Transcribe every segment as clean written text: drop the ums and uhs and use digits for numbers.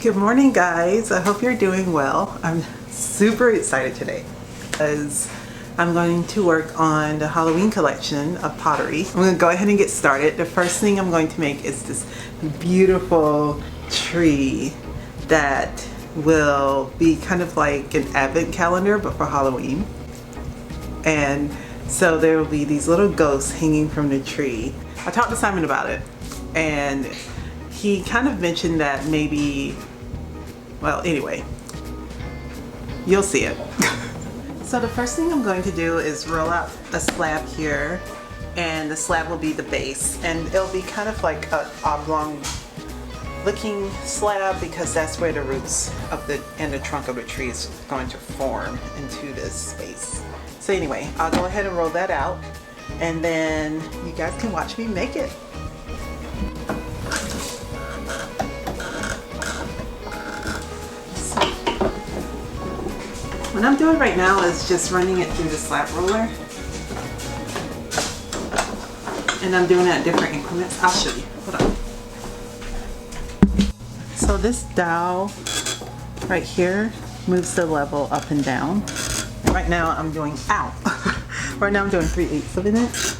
Good morning, guys. I hope you're doing well. I'm super excited today because I'm going to work on the Halloween collection of pottery. I'm going to go ahead and get started. The first thing I'm going to make is this beautiful tree that will be kind of like an advent calendar but for Halloween. And so there will be these little ghosts hanging from the tree. I talked to Simon about it and he kind of mentioned that maybe, well, anyway, you'll see it. So the first thing I'm going to do is roll out a slab here, and the slab will be the base, and it'll be kind of like an oblong looking slab because that's where the roots of the trunk of the tree is going to form into this space. So anyway, I'll go ahead and roll that out, and then you guys can watch me make it. What I'm doing right now is just running it through the slab roller. And I'm doing it at different increments. I'll show you. Hold on. So this dowel right here moves the level up and down. And right now I'm doing, right now I'm doing 3/8 of an inch.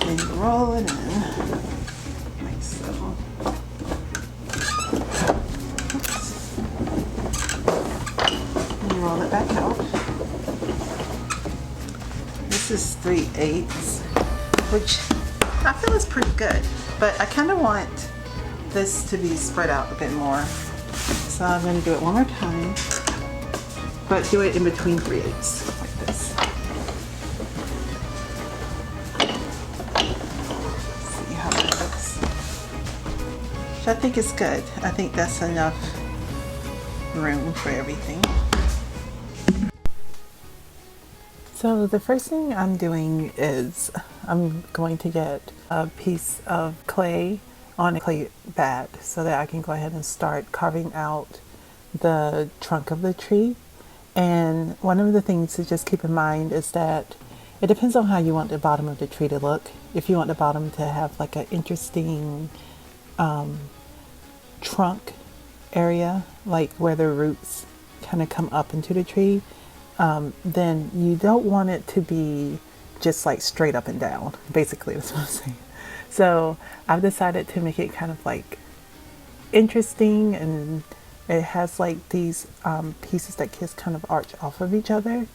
And roll it in like so. Roll it back out. This is 3/8, which I feel is pretty good, but I kind of want this to be spread out a bit more. So I'm going to do it one more time, but do it in between 3/8 like this. See how that looks. Which I think is good. I think that's enough room for everything. So the first thing I'm doing is I'm going to get a piece of clay on a clay bat so that I can go ahead and start carving out the trunk of the tree. And one of the things to just keep in mind is that it depends on how you want the bottom of the tree to look. If you want the bottom to have like an interesting trunk area, like where the roots kind of come up into the tree, then you don't want it to be just like straight up and down. Basically, that's what I'm saying. So I've decided to make it kind of like interesting, and it has like these pieces that just kind of arch off of each other.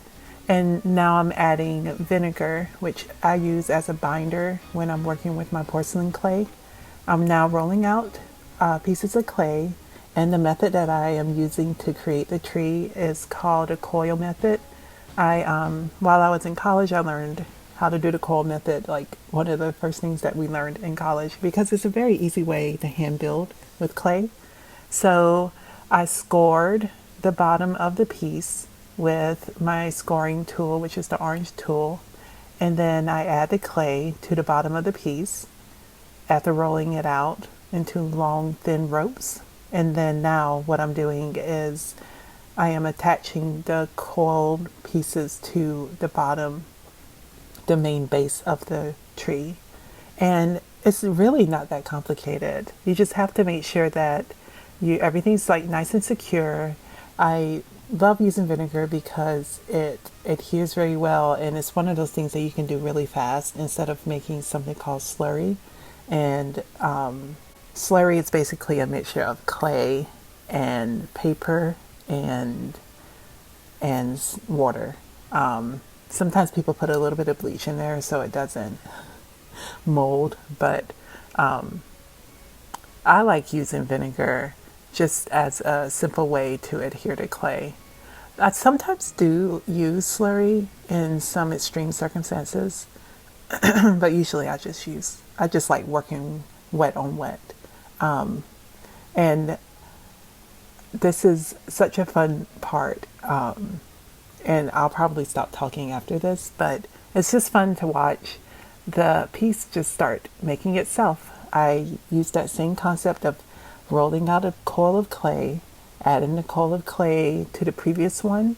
And now I'm adding vinegar, which I use as a binder when I'm working with my porcelain clay. I'm now rolling out pieces of clay. And the method that I am using to create the tree is called a coil method. While I was in college, I learned how to do the coil method, like one of the first things that we learned in college, because it's a very easy way to hand build with clay. So I scored the bottom of the piece with my scoring tool, which is the orange tool. And then I add the clay to the bottom of the piece after rolling it out into long, thin ropes. And then now what I'm doing is I am attaching the coiled pieces to the bottom, the main base of the tree. And it's really not that complicated. You just have to make sure that everything's like nice and secure. I love using vinegar because it adheres very well, and it's one of those things that you can do really fast instead of making something called slurry. And slurry is basically a mixture of clay and paper and water. Sometimes people put a little bit of bleach in there so it doesn't mold, but I like using vinegar just as a simple way to adhere to clay. I sometimes do use slurry in some extreme circumstances, but usually I just like working wet on wet. And this is such a fun part. And I'll probably stop talking after this, but it's just fun to watch the piece just start making itself. I use that same concept of rolling out a coil of clay, adding the coil of clay to the previous one.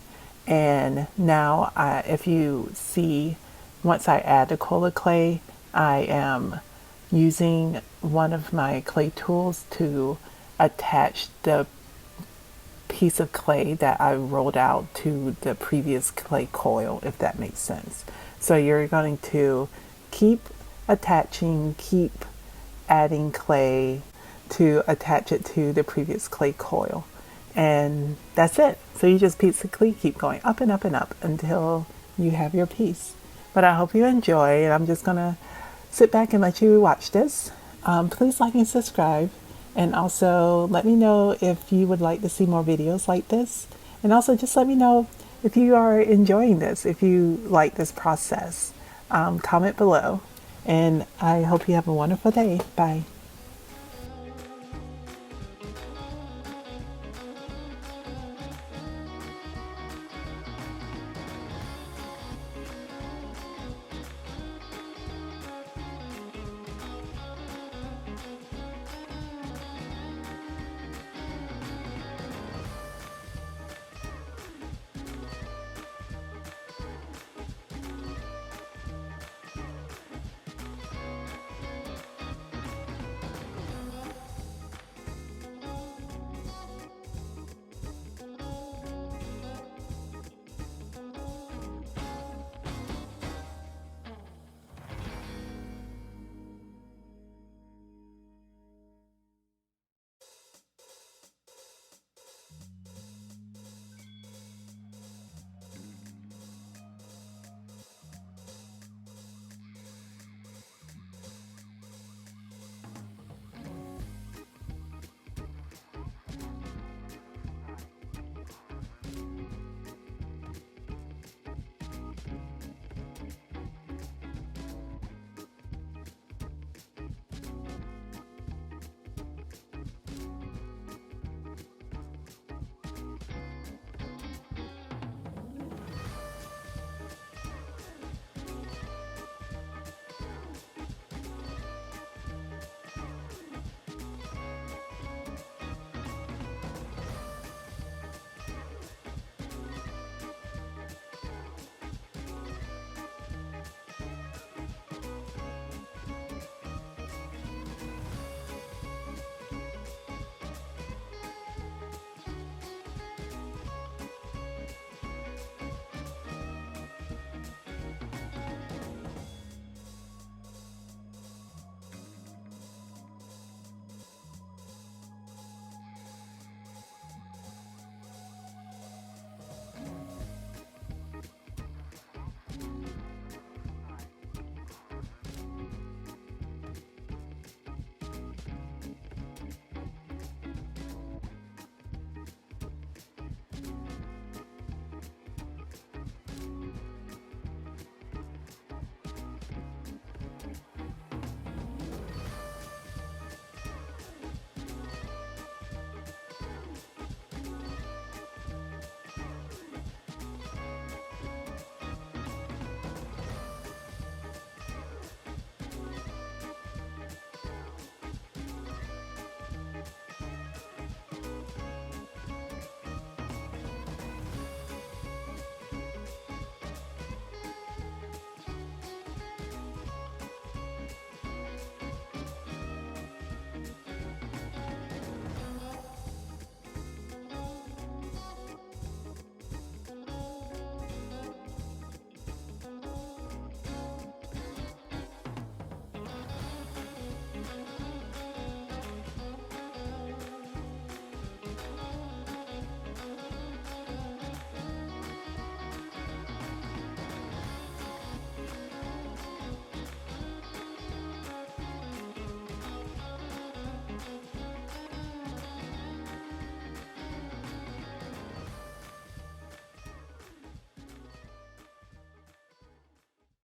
And now if you see, once I add the coil of clay, I am using one of my clay tools to attach the piece of clay that I rolled out to the previous clay coil, if that makes sense. So you're going to keep attaching, keep adding clay to attach it to the previous clay coil. And that's it. So you just basically keep going up and up and up until you have your piece. But I hope you enjoy, and I'm just gonna sit back and let you watch this. Please like and subscribe, and also let me know if you would like to see more videos like this. And also just let me know if you are enjoying this, if you like this process. Comment below, and I hope you have a wonderful day. Bye.